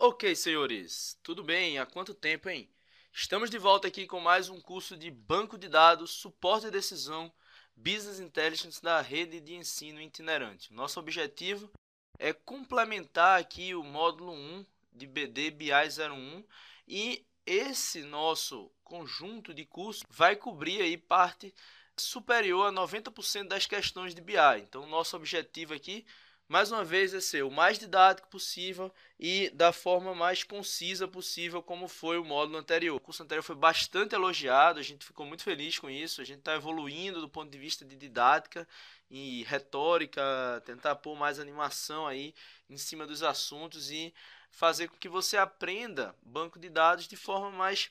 Ok, senhores, tudo bem? Há quanto tempo, hein? Estamos de volta aqui com mais um curso de banco de dados, suporte à decisão, Business Intelligence da rede de ensino itinerante. Nosso objetivo é complementar aqui o módulo 1 de BD BI 01 e esse nosso conjunto de cursos vai cobrir aí parte superior a 90% das questões de BI. Então, nosso objetivo aqui, mais uma vez, é ser o mais didático possível e da forma mais concisa possível, como foi o módulo anterior. O curso anterior foi bastante elogiado, a gente ficou muito feliz com isso, a gente está evoluindo do ponto de vista de didática e retórica, tentar pôr mais animação aí em cima dos assuntos e fazer com que você aprenda banco de dados de forma mais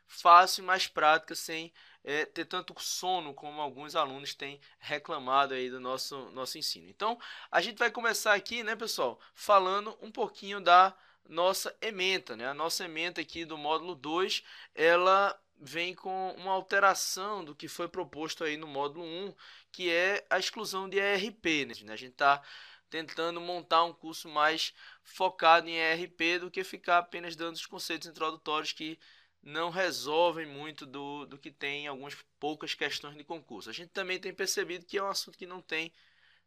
fácil e mais prática, sem ter tanto sono como alguns alunos têm reclamado aí do nosso ensino. Então, a gente vai começar aqui, né, pessoal, falando um pouquinho da nossa ementa, né? A nossa ementa aqui do módulo 2, ela vem com uma alteração do que foi proposto aí no módulo 1, que é a exclusão de ERP, né? A gente está tentando montar um curso mais focado em ERP do que ficar apenas dando os conceitos introdutórios que não resolvem muito do que tem em algumas poucas questões de concurso. A gente também tem percebido que é um assunto que não tem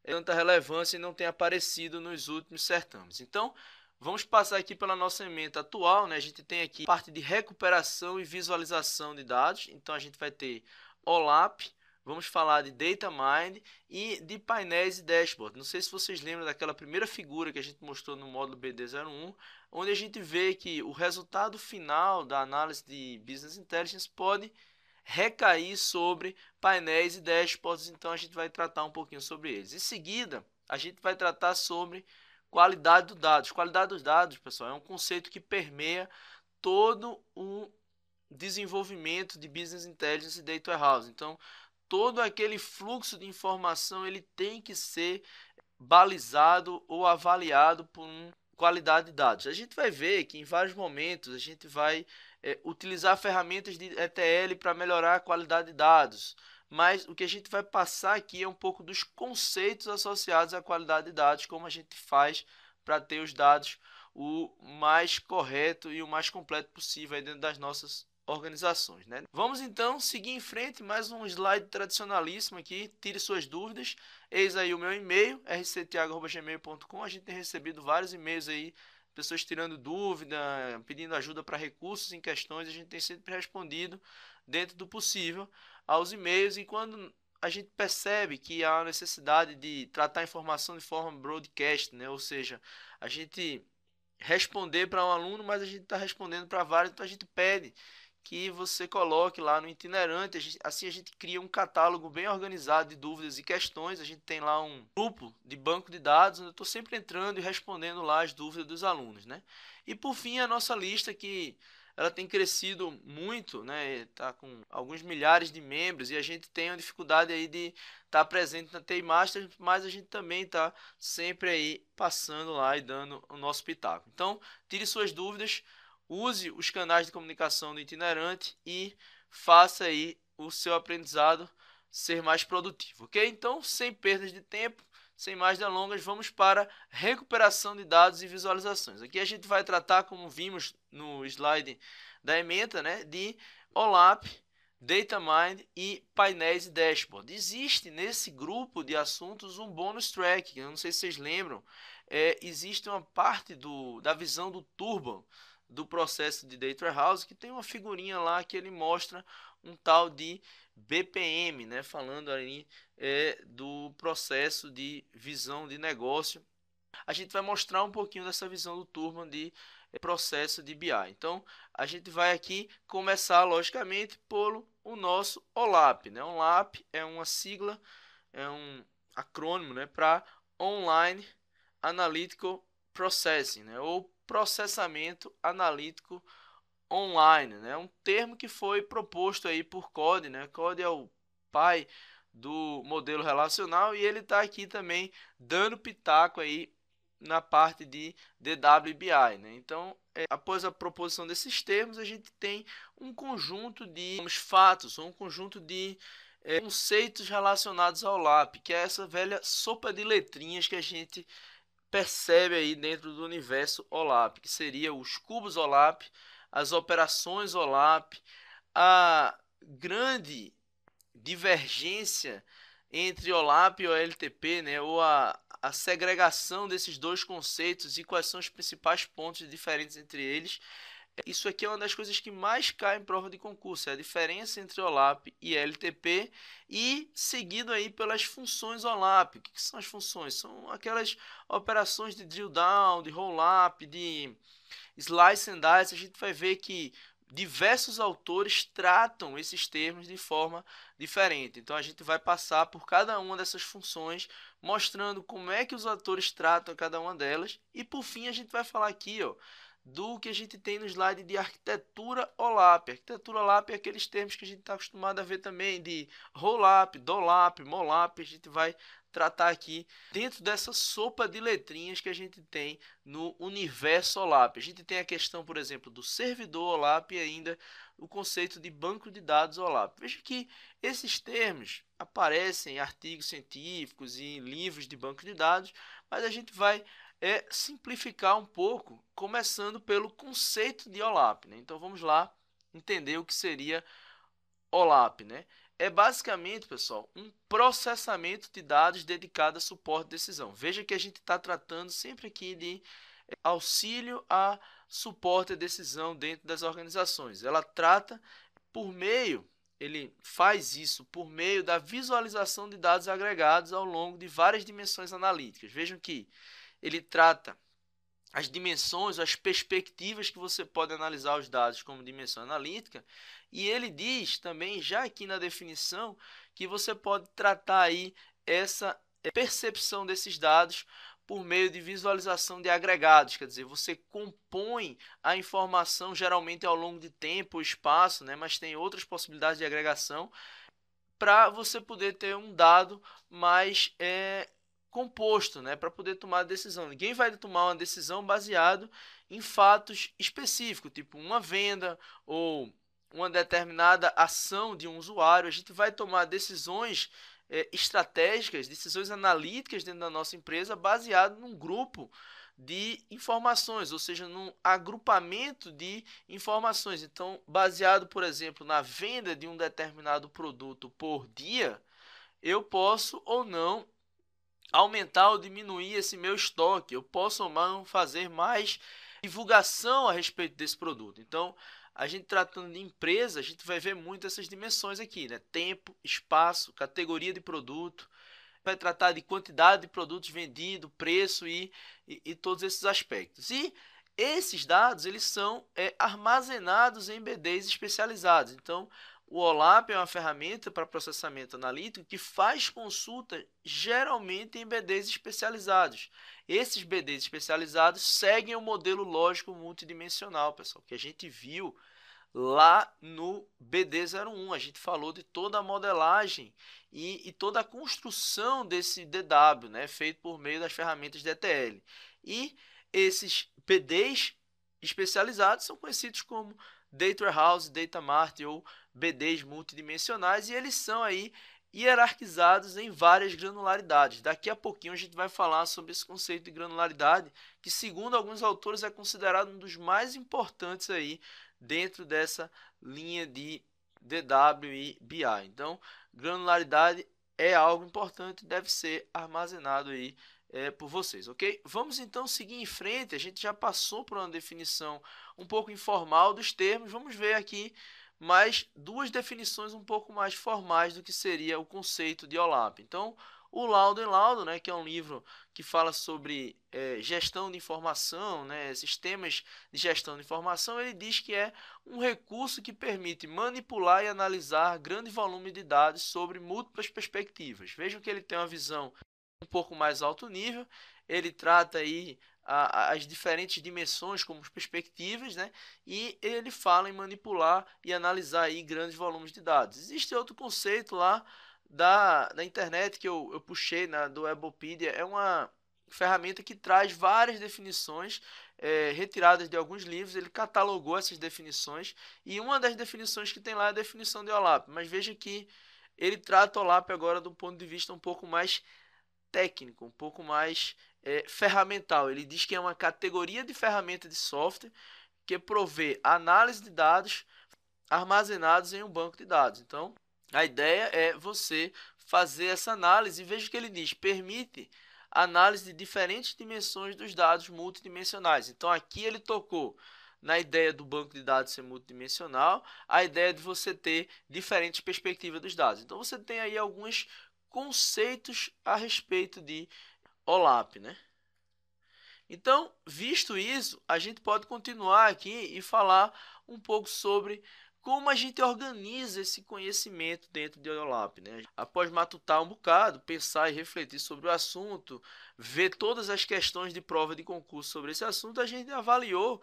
tanta relevância e não tem aparecido nos últimos certames. Então, vamos passar aqui pela nossa ementa atual, né? A gente tem aqui a parte de recuperação e visualização de dados. Então, a gente vai ter OLAP, vamos falar de Data Mine e de painéis e dashboard. Não sei se vocês lembram daquela primeira figura que a gente mostrou no módulo BD01, onde a gente vê que o resultado final da análise de Business Intelligence pode recair sobre painéis e dashboards, então a gente vai tratar um pouquinho sobre eles. Em seguida, a gente vai tratar sobre qualidade dos dados. Qualidade dos dados, pessoal, é um conceito que permeia todo o desenvolvimento de Business Intelligence e Data Warehouse. Então, todo aquele fluxo de informação ele tem que ser balizado ou avaliado por qualidade de dados. A gente vai ver que em vários momentos a gente vai utilizar ferramentas de ETL para melhorar a qualidade de dados, mas o que a gente vai passar aqui é um pouco dos conceitos associados à qualidade de dados, como a gente faz para ter os dados o mais correto e o mais completo possível dentro das nossas organizações, né? Vamos então seguir em frente, mais um slide tradicionalíssimo aqui, tire suas dúvidas. Eis aí o meu e-mail, rctiago@gmail.com. A gente tem recebido vários e-mails aí, pessoas tirando dúvida, pedindo ajuda para recursos em questões. A gente tem sempre respondido dentro do possível aos e-mails, e quando a gente percebe que há a necessidade de tratar a informação de forma broadcast, né? Ou seja, a gente responder para um aluno, mas a gente está respondendo para vários, então a gente pede que você coloque lá no itinerante. Assim a gente cria um catálogo bem organizado de dúvidas e questões. A gente tem lá um grupo de banco de dados, onde eu estou sempre entrando e respondendo lá as dúvidas dos alunos, né? E por fim, a nossa lista, que ela tem crescido muito, né? Está com alguns milhares de membros, e a gente tem uma dificuldade aí de estar presente na TI Master, mas a gente também está sempre aí passando lá e dando o nosso pitaco. Então, tire suas dúvidas, use os canais de comunicação do itinerante e faça aí o seu aprendizado ser mais produtivo, ok? Então, sem perdas de tempo, sem mais delongas, vamos para recuperação de dados e visualizações. Aqui a gente vai tratar, como vimos no slide da ementa, né, de OLAP, Data Mine e painéis e dashboard. Existe nesse grupo de assuntos um bônus track, eu não sei se vocês lembram, existe uma parte da visão do Turbo do processo de Data Warehouse, que tem uma figurinha lá que ele mostra um tal de BPM, né, falando aí do processo de visão de negócio. A gente vai mostrar um pouquinho dessa visão do Turman de processo de BI. Então, a gente vai aqui começar, logicamente, por o nosso OLAP, né? OLAP é uma sigla, é um acrônimo, né, para Online Analytical Processing, né, ou processamento analítico online, né? Um termo que foi proposto aí por Code, né? Code é o pai do modelo relacional, e ele está aqui também dando pitaco aí na parte de DWBI, né? Então, após a proposição desses termos, a gente tem um conjunto de fatos, um conjunto de conceitos relacionados ao LAP, que é essa velha sopa de letrinhas que a gente percebe aí dentro do universo OLAP, que seria os cubos OLAP, as operações OLAP, a grande divergência entre OLAP e OLTP, né, ou a segregação desses dois conceitos e quais são os principais pontos diferentes entre eles. Isso aqui é uma das coisas que mais cai em prova de concurso, é a diferença entre OLAP e LTP, e seguido aí pelas funções OLAP. O que são as funções? São aquelas operações de drill down, de roll up, de slice and dice. A gente vai ver que diversos autores tratam esses termos de forma diferente. Então a gente vai passar por cada uma dessas funções, mostrando como é que os autores tratam cada uma delas, e por fim a gente vai falar aqui, ó, do que a gente tem no slide de arquitetura OLAP. Arquitetura OLAP é aqueles termos que a gente está acostumado a ver também, de roll-up, doll-up, moll-up. A gente vai tratar aqui dentro dessa sopa de letrinhas que a gente tem no universo OLAP. A gente tem a questão, por exemplo, do servidor OLAP e ainda o conceito de banco de dados OLAP. Veja que esses termos aparecem em artigos científicos e em livros de banco de dados, mas a gente vai simplificar um pouco, começando pelo conceito de OLAP, né? Então vamos lá entender o que seria OLAP, né? É basicamente, pessoal, um processamento de dados dedicado a suporte de decisão. Veja que a gente está tratando sempre aqui de auxílio a suporte à decisão dentro das organizações. Ela trata por meio, ele faz isso por meio da visualização de dados agregados ao longo de várias dimensões analíticas. Vejam que ele trata as dimensões, as perspectivas que você pode analisar os dados como dimensão analítica, e ele diz também, já aqui na definição, que você pode tratar aí essa percepção desses dados por meio de visualização de agregados, quer dizer, você compõe a informação geralmente ao longo de tempo ou espaço, né, mas tem outras possibilidades de agregação para você poder ter um dado mais composto, né, para poder tomar a decisão. Ninguém vai tomar uma decisão baseado em fatos específicos, tipo uma venda ou uma determinada ação de um usuário. A gente vai tomar decisões estratégicas, decisões analíticas dentro da nossa empresa baseado num grupo de informações, ou seja, num agrupamento de informações. Então, baseado, por exemplo, na venda de um determinado produto por dia, eu posso ou não aumentar ou diminuir esse meu estoque. Eu posso ou não fazer mais divulgação a respeito desse produto. Então, a gente tratando de empresa, a gente vai ver muito essas dimensões aqui, né? Tempo, espaço, categoria de produto. Vai tratar de quantidade de produtos vendidos, preço e todos esses aspectos. E esses dados eles são armazenados em BDs especializados. Então, o OLAP é uma ferramenta para processamento analítico que faz consulta geralmente em BDs especializados. Esses BDs especializados seguem o modelo lógico multidimensional, pessoal, que a gente viu lá no BD01. A gente falou de toda a modelagem e toda a construção desse DW, né, feito por meio das ferramentas DTL. E esses BDs especializados são conhecidos como Data Warehouse, Data Mart ou BDs multidimensionais, e eles são aí hierarquizados em várias granularidades. Daqui a pouquinho a gente vai falar sobre esse conceito de granularidade, que segundo alguns autores é considerado um dos mais importantes aí dentro dessa linha de DW e BI. Então, granularidade é algo importante, deve ser armazenado aí por vocês, ok? Vamos então seguir em frente. A gente já passou por uma definição um pouco informal dos termos. Vamos ver aqui mais duas definições um pouco mais formais do que seria o conceito de OLAP. Então, o Laudo em Laudo, né, que é um livro que fala sobre gestão de informação, né, sistemas de gestão de informação, ele diz que é um recurso que permite manipular e analisar grande volume de dados sobre múltiplas perspectivas. Vejam que ele tem uma visão um pouco mais alto nível, ele trata aí as diferentes dimensões como perspectivas, né? E ele fala em manipular e analisar aí grandes volumes de dados. Existe outro conceito lá da internet que eu puxei do Webopedia, é uma ferramenta que traz várias definições retiradas de alguns livros. Ele catalogou essas definições e uma das definições que tem lá é a definição de OLAP, mas veja que ele trata o OLAP agora do ponto de vista um pouco mais técnico, um pouco mais ferramental. Ele diz que é uma categoria de ferramenta de software que provê análise de dados armazenados em um banco de dados. Então, a ideia é você fazer essa análise e veja que ele diz, permite análise de diferentes dimensões dos dados multidimensionais. Então, aqui ele tocou na ideia do banco de dados ser multidimensional, a ideia de você ter diferentes perspectivas dos dados. Então, você tem aí alguns conceitos a respeito de OLAP, né? Então, visto isso, a gente pode continuar aqui e falar um pouco sobre como a gente organiza esse conhecimento dentro de OLAP, né? Após matutar um bocado, pensar e refletir sobre o assunto, ver todas as questões de prova de concurso sobre esse assunto, a gente avaliou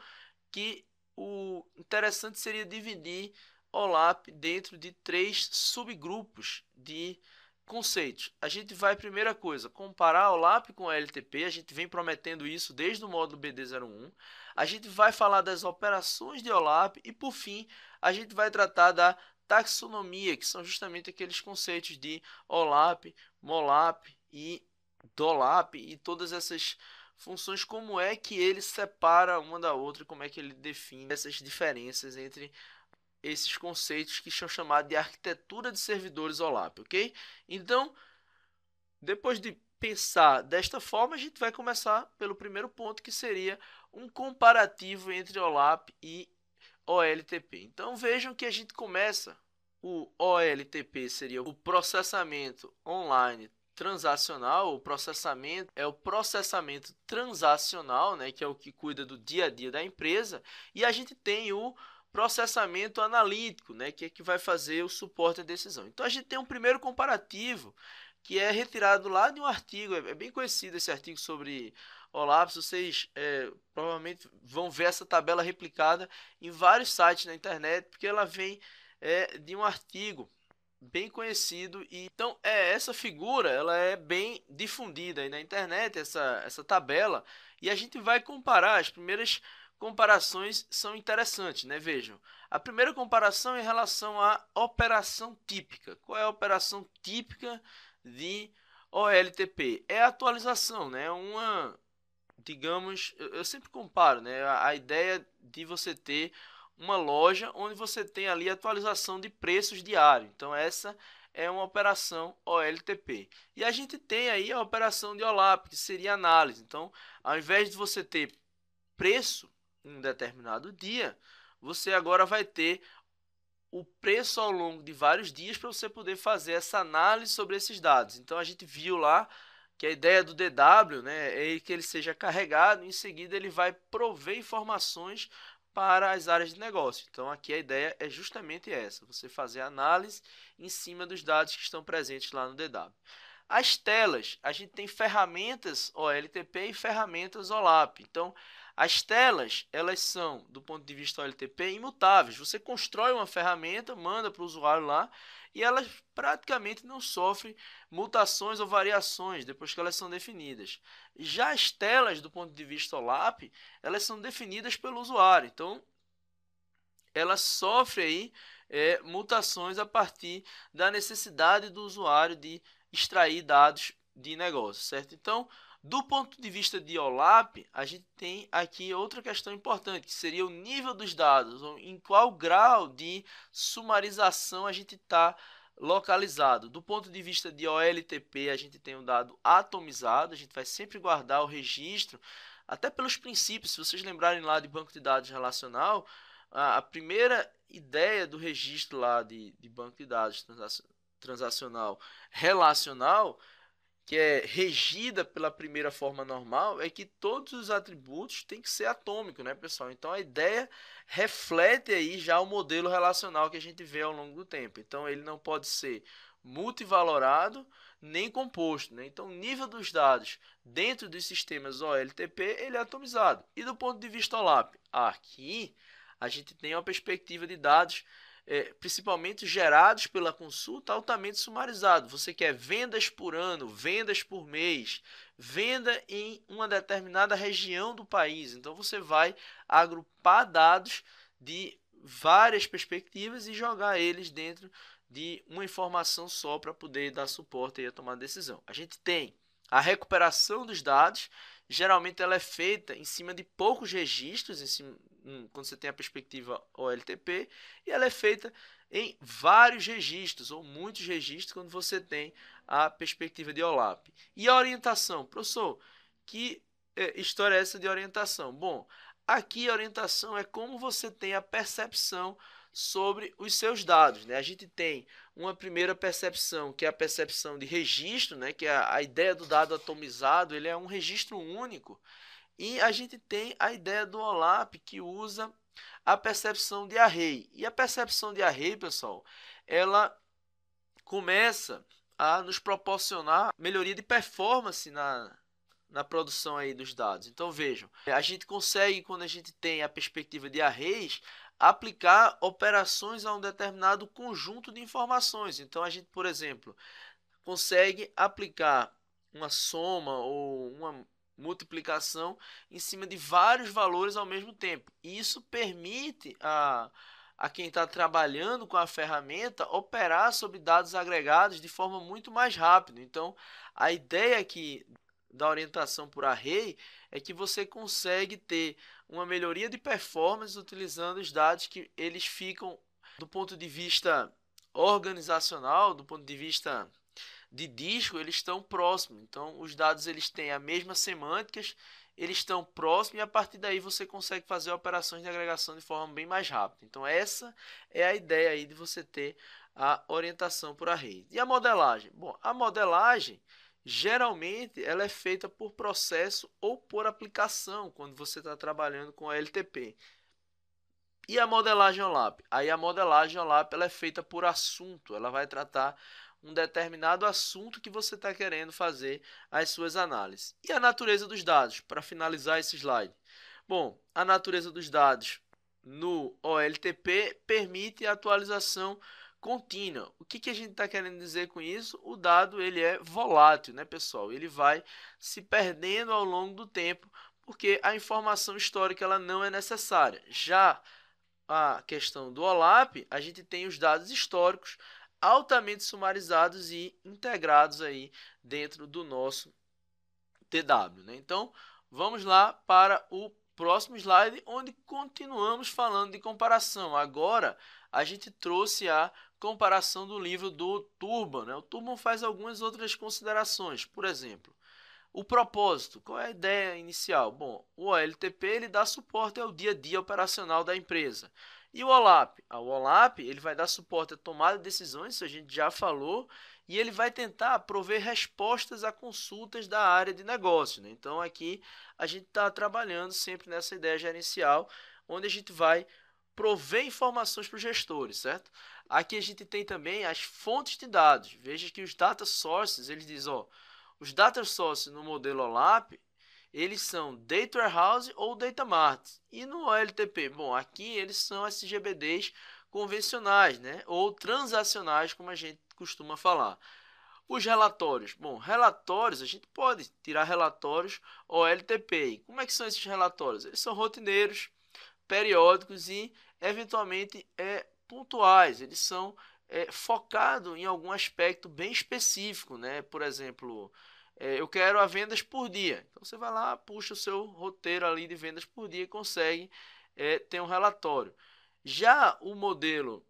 que o interessante seria dividir OLAP dentro de 3 subgrupos de conceitos. A gente vai, primeira coisa, comparar OLAP com LTP. A gente vem prometendo isso desde o módulo BD01. A gente vai falar das operações de OLAP e, por fim, a gente vai tratar da taxonomia, que são justamente aqueles conceitos de OLAP, MOLAP e DOLAP e todas essas funções, como é que ele separa uma da outra, como é que ele define essas diferenças entre esses conceitos que são chamados de arquitetura de servidores OLAP, ok? Então, depois de pensar desta forma, a gente vai começar pelo primeiro ponto, que seria um comparativo entre OLAP e OLTP. Então, vejam que a gente começa, o OLTP seria o processamento online transacional. O processamento é o processamento transacional, né, que é o que cuida do dia a dia da empresa, e a gente tem o processamento analítico, né, que é que vai fazer o suporte à decisão. Então a gente tem um primeiro comparativo que é retirado lá de um artigo, é bem conhecido esse artigo sobre OLAP. Vocês provavelmente vão ver essa tabela replicada em vários sites na internet, porque ela vem de um artigo bem conhecido. E então essa figura, ela é bem difundida aí na internet, essa tabela, e a gente vai comparar. As primeiras comparações são interessantes, né? Vejam, a primeira comparação é em relação à operação típica. Qual é a operação típica de OLTP? É a atualização, né? Digamos, eu sempre comparo, né? A ideia de você ter uma loja onde você tem ali atualização de preços diário. Então essa é uma operação OLTP. E a gente tem aí a operação de OLAP, que seria análise. Então, ao invés de você ter preço em um determinado dia, você agora vai ter o preço ao longo de vários dias para você poder fazer essa análise sobre esses dados. Então a gente viu lá que a ideia do DW, né, é que ele seja carregado, em seguida ele vai prover informações para as áreas de negócio. Então aqui a ideia é justamente essa, você fazer análise em cima dos dados que estão presentes lá no DW. As telas, a gente tem ferramentas OLTP e ferramentas OLAP. Então, as telas, elas são, do ponto de vista OLTP, imutáveis. Você constrói uma ferramenta, manda para o usuário lá, e elas praticamente não sofrem mutações ou variações depois que elas são definidas. Já as telas, do ponto de vista OLAP, elas são definidas pelo usuário. Então, elas sofrem aí mutações a partir da necessidade do usuário de extrair dados de negócio, certo? Então, do ponto de vista de OLAP, a gente tem aqui outra questão importante, que seria o nível dos dados, em qual grau de sumarização a gente está localizado. Do ponto de vista de OLTP, a gente tem um dado atomizado, a gente vai sempre guardar o registro, até pelos princípios. Se vocês lembrarem lá de banco de dados relacional, a primeira ideia do registro lá de banco de dados transacional relacional, que é regida pela primeira forma normal, é que todos os atributos têm que ser atômicos, né, pessoal? Então a ideia reflete aí já o modelo relacional que a gente vê ao longo do tempo. Então ele não pode ser multivalorado nem composto, né? Então o nível dos dados dentro dos sistemas OLTP, ele é atomizado. E do ponto de vista OLAP, aqui a gente tem uma perspectiva de dados principalmente gerados pela consulta, altamente sumarizado. Você quer vendas por ano, vendas por mês, venda em uma determinada região do país. Então você vai agrupar dados de várias perspectivas e jogar eles dentro de uma informação só para poder dar suporte a tomar decisão. A gente tem A recuperação dos dados, geralmente ela é feita em cima de poucos registros, quando você tem a perspectiva OLTP, e ela é feita em vários registros, ou muitos registros, quando você tem a perspectiva de OLAP. E a orientação? Professor, que história é essa de orientação? Bom, aqui a orientação é como você tem a percepção sobre os seus dados, né? A gente tem uma primeira percepção, que é a percepção de registro, né? Que é a ideia do dado atomizado, ele é um registro único. E a gente tem a ideia do OLAP, que usa a percepção de array. E a percepção de array, pessoal, ela começa a nos proporcionar melhoria de performance na produção aí dos dados. Então vejam, a gente consegue, quando a gente tem a perspectiva de arrays, aplicar operações a um determinado conjunto de informações. Então a gente, por exemplo, consegue aplicar uma soma ou uma multiplicação em cima de vários valores ao mesmo tempo. Isso permite a quem está trabalhando com a ferramenta operar sobre dados agregados de forma muito mais rápida. Então, a ideia aqui da orientação por array é que você consegue ter uma melhoria de performance utilizando os dados que eles ficam do ponto de vista organizacional, do ponto de vista de disco, eles estão próximos. Então, os dados eles têm a mesma semânticas, eles estão próximos e a partir daí você consegue fazer operações de agregação de forma bem mais rápida. Então, essa é a ideia aí de você ter a orientação por array. E a modelagem? Bom, a modelagem geralmente ela é feita por processo ou por aplicação quando você está trabalhando com a LTP. E a modelagem OLAP? Aí a modelagem OLAP ela é feita por assunto, ela vai tratar um determinado assunto que você está querendo fazer as suas análises. E a natureza dos dados, para finalizar esse slide. Bom, a natureza dos dados no OLTP permite a atualização contínua. O que a gente está querendo dizer com isso? O dado ele é volátil, né, pessoal? Ele vai se perdendo ao longo do tempo, porque a informação histórica ela não é necessária. Já a questão do OLAP, a gente tem os dados históricos altamente sumarizados e integrados aí dentro do nosso TW, né? Então, vamos lá para o próximo slide, onde continuamos falando de comparação. Agora, a gente trouxe a comparação do livro do Turban, né? O Turban faz algumas outras considerações, por exemplo, o propósito, qual é a ideia inicial? Bom, o OLTP ele dá suporte ao dia a dia operacional da empresa. E o OLAP? O OLAP ele vai dar suporte à tomada de decisões, isso a gente já falou, e ele vai tentar prover respostas a consultas da área de negócio, né? Então aqui a gente está trabalhando sempre nessa ideia gerencial, onde a gente vai prover informações para os gestores, certo? Aqui a gente tem também as fontes de dados. Veja que os data sources, eles dizem, ó, os data sources no modelo OLAP, eles são Data Warehouse ou Data Mart. E no OLTP, bom, aqui eles são SGBDs convencionais, né? Ou transacionais, como a gente costuma falar. Os relatórios. Bom, relatórios, a gente pode tirar relatórios OLTP. Como é que são esses relatórios? Eles são rotineiros, periódicos e, eventualmente, pontuais. Eles são focados em algum aspecto bem específico, né? Por exemplo, eu quero a vendas por dia. Então, você vai lá, puxa o seu roteiro ali de vendas por dia e consegue ter um relatório. Já o modelo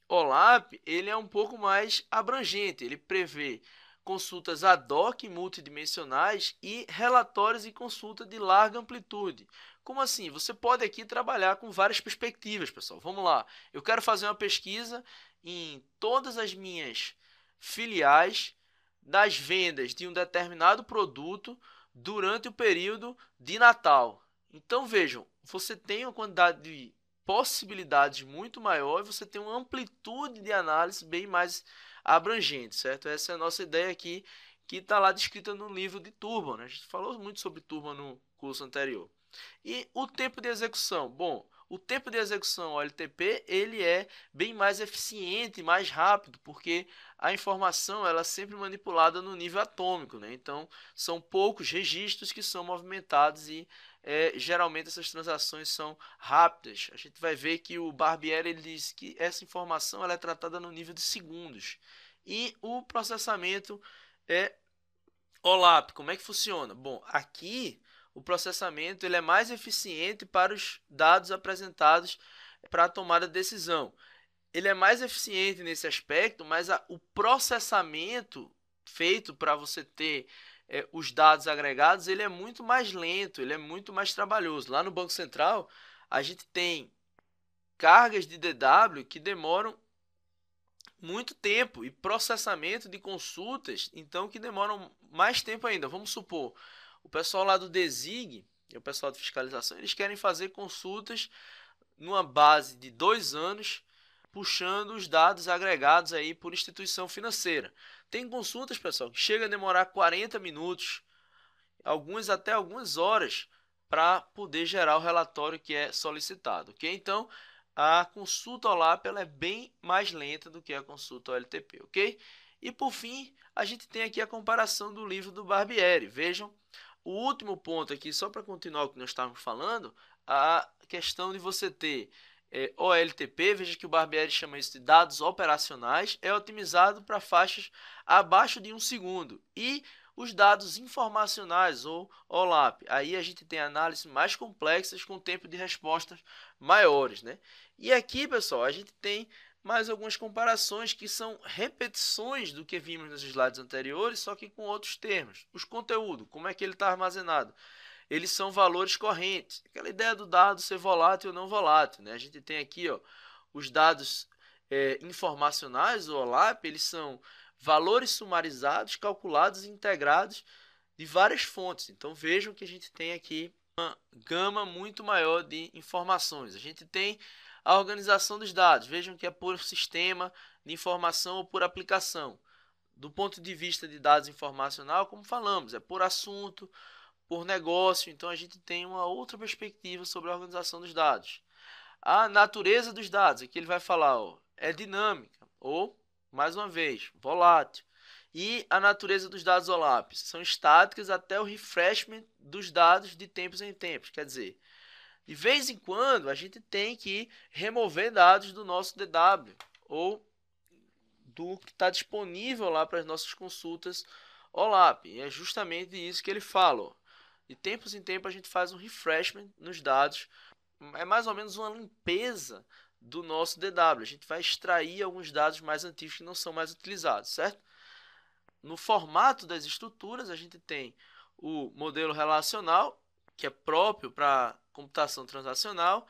OLAP, ele é um pouco mais abrangente, ele prevê consultas ad hoc multidimensionais e relatórios e consulta de larga amplitude. Como assim? Você pode aqui trabalhar com várias perspectivas, pessoal. Vamos lá. Eu quero fazer uma pesquisa em todas as minhas filiais das vendas de um determinado produto durante o período de Natal. Então vejam, você tem uma quantidade de possibilidades muito maior e você tem uma amplitude de análise bem mais abrangente, certo? Essa é a nossa ideia aqui, que está lá descrita no livro de Turban, né? A gente falou muito sobre Turban no curso anterior. E o tempo de execução? Bom, o tempo de execução OLTP ele é bem mais eficiente, mais rápido, porque a informação ela é sempre manipulada no nível atômico, né? Então são poucos registros que são movimentados e geralmente essas transações são rápidas. A gente vai ver que o Barbieri ele diz que essa informação ela é tratada no nível de segundos e o processamento é OLAP, como é que funciona? Bom, aqui o processamento ele é mais eficiente para os dados apresentados para a tomada de decisão. Ele é mais eficiente nesse aspecto, mas o processamento feito para você ter os dados agregados, ele é muito mais lento, ele é muito mais trabalhoso. Lá no Banco Central, a gente tem cargas de DW que demoram muito tempo e processamento de consultas, então que demoram mais tempo ainda. Vamos supor, o pessoal lá do DESIG e o pessoal de fiscalização, eles querem fazer consultas numa base de 2 anos, puxando os dados agregados aí por instituição financeira. Tem consultas, pessoal, que chega a demorar 40 minutos, alguns até algumas horas, para poder gerar o relatório que é solicitado, ok? Então, a consulta OLAP ela é bem mais lenta do que a consulta OLTP, ok? E por fim, a gente tem aqui a comparação do livro do Barbieri. Vejam, o último ponto aqui, só para continuar o que nós estávamos falando, a questão de você ter OLTP, veja que o Barbieri chama isso de dados operacionais, é otimizado para faixas abaixo de 1 segundo. E os dados informacionais, ou OLAP, aí a gente tem análises mais complexas com tempo de respostas maiores, né? E aqui, pessoal, a gente tem mais algumas comparações que são repetições do que vimos nos slides anteriores, só que com outros termos. Os conteúdos, como é que ele está armazenado? Eles são valores correntes. Aquela ideia do dado ser volátil ou não volátil, né? A gente tem aqui, ó, os dados informacionais, o OLAP, eles são valores sumarizados, calculados e integrados de várias fontes. Então vejam que a gente tem aqui uma gama muito maior de informações. A gente tem a organização dos dados. Vejam que é por sistema de informação ou por aplicação. Do ponto de vista de dados informacional, como falamos, é por assunto, por negócio. Então a gente tem uma outra perspectiva sobre a organização dos dados. A natureza dos dados, aqui ele vai falar, ó, é dinâmica ou, mais uma vez, volátil. E a natureza dos dados OLAP são estáticas até o refreshment dos dados de tempos em tempos. Quer dizer, de vez em quando a gente tem que remover dados do nosso DW ou do que está disponível lá para as nossas consultas OLAP. E é justamente isso que ele fala. Ó. De tempos em tempos a gente faz um refreshment nos dados. É mais ou menos uma limpeza do nosso DW. A gente vai extrair alguns dados mais antigos que não são mais utilizados, certo? No formato das estruturas, a gente tem o modelo relacional, que é próprio para computação transacional.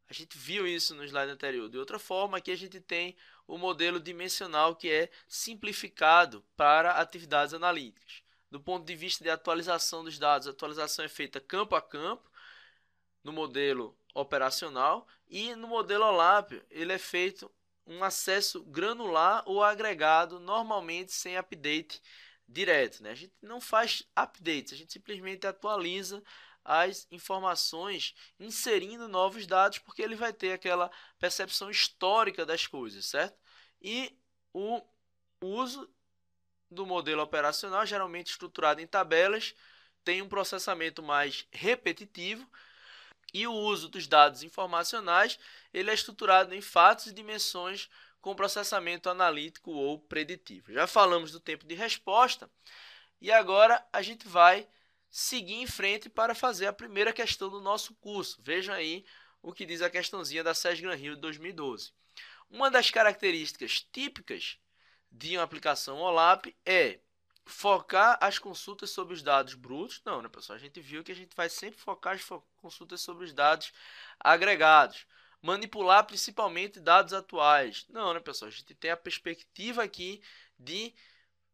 A gente viu isso no slide anterior. De outra forma, aqui a gente tem o modelo dimensional, que é simplificado para atividades analíticas. Do ponto de vista de atualização dos dados, a atualização é feita campo a campo, no modelo operacional, e no modelo OLAP ele é feito um acesso granular ou agregado, normalmente sem update direto, né? A gente não faz updates, a gente simplesmente atualiza as informações inserindo novos dados, porque ele vai ter aquela percepção histórica das coisas, certo? E o uso do modelo operacional, geralmente estruturado em tabelas, tem um processamento mais repetitivo, e o uso dos dados informacionais ele é estruturado em fatos e dimensões com processamento analítico ou preditivo. Já falamos do tempo de resposta e agora a gente vai seguir em frente para fazer a primeira questão do nosso curso. Vejam aí o que diz a questãozinha da SES Gran Rio de 2012. Uma das características típicas de uma aplicação OLAP é focar as consultas sobre os dados brutos. Não, né, pessoal? A gente viu que a gente vai sempre focar as consultas sobre os dados agregados. Manipular principalmente dados atuais. Não, né, pessoal? A gente tem a perspectiva aqui de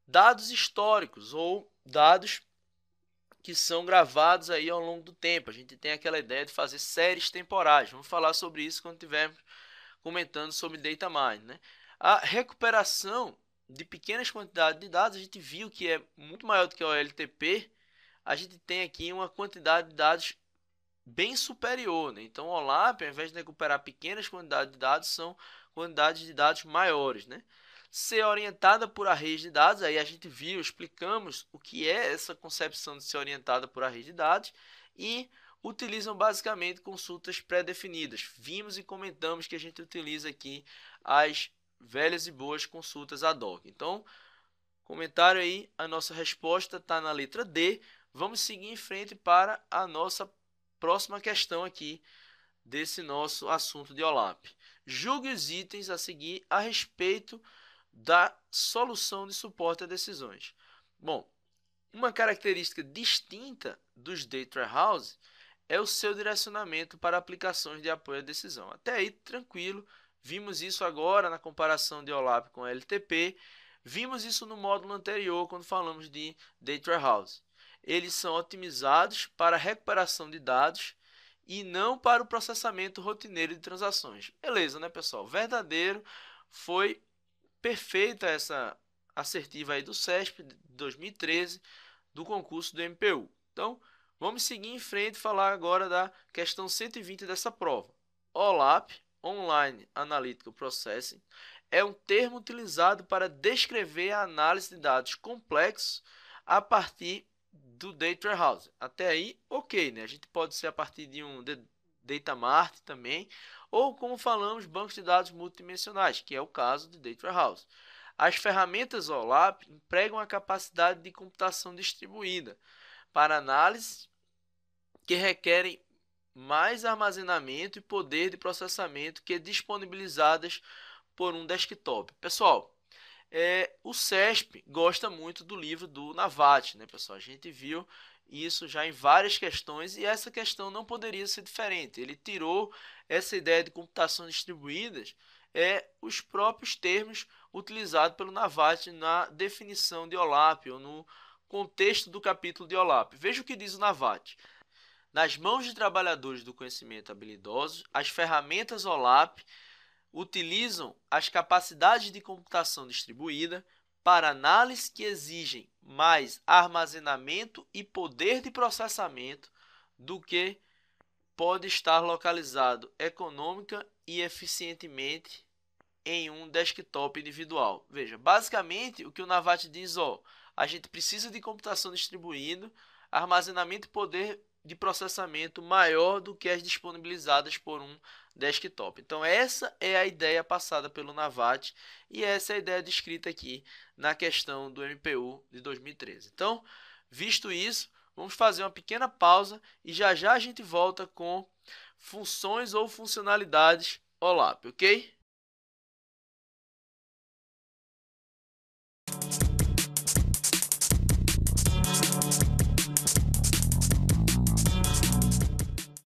dados históricos ou dados que são gravados aí ao longo do tempo. A gente tem aquela ideia de fazer séries temporais. Vamos falar sobre isso quando estivermos comentando sobre data mining, né? A recuperação de pequenas quantidades de dados, a gente viu que é muito maior do que o OLTP. A gente tem aqui uma quantidade de dados bem superior, né? Então, o OLAP, ao invés de recuperar pequenas quantidades de dados, são quantidades de dados maiores, né? Ser orientada por arrays de dados, aí a gente viu, explicamos o que é essa concepção de ser orientada por arrays de dados e utilizam basicamente consultas pré-definidas. Vimos e comentamos que a gente utiliza aqui as velhas e boas consultas ad hoc. Então, Comentário aí, a nossa resposta está na letra D. Vamos seguir em frente para a nossa próxima questão aqui desse nosso assunto de OLAP. Julgue os itens a seguir a respeito da solução de suporte a decisões. Bom, uma característica distinta dos Data Warehouse é o seu direcionamento para aplicações de apoio à decisão. Até aí, tranquilo. Vimos isso agora na comparação de OLAP com LTP. Vimos isso no módulo anterior, quando falamos de Data Warehouse. Eles são otimizados para a recuperação de dados e não para o processamento rotineiro de transações. Beleza, né, pessoal? Verdadeiro. Foi perfeita essa assertiva aí do CESP de 2013, do concurso do MPU. Então, vamos seguir em frente e falar agora da questão 120 dessa prova. OLAP, Online Analytical Processing, é um termo utilizado para descrever a análise de dados complexos a partir do Data Warehouse. Até aí, ok, né? A gente pode ser a partir de um Data Mart também, ou como falamos, bancos de dados multidimensionais, que é o caso de Data Warehouse. As ferramentas OLAP empregam a capacidade de computação distribuída para análise que requerem mais armazenamento e poder de processamento que disponibilizadas por um desktop. Pessoal, o CESP gosta muito do livro do Navate, né, pessoal? A gente viu isso já em várias questões e essa questão não poderia ser diferente. Ele tirou essa ideia de computação distribuídas, os próprios termos utilizados pelo Navate na definição de OLAP ou no contexto do capítulo de OLAP. Veja o que diz o Navate. Nas mãos de trabalhadores do conhecimento habilidosos, as ferramentas OLAP utilizam as capacidades de computação distribuída para análise que exigem mais armazenamento e poder de processamento do que pode estar localizado econômica e eficientemente em um desktop individual. Veja, basicamente o que o Navate diz, a gente precisa de computação distribuída, armazenamento e poder de processamento maior do que as disponibilizadas por um desktop. Então essa é a ideia passada pelo Navate e essa é a ideia descrita aqui na questão do MPU de 2013. Então, visto isso, vamos fazer uma pequena pausa e já já a gente volta com funções ou funcionalidades OLAP, ok?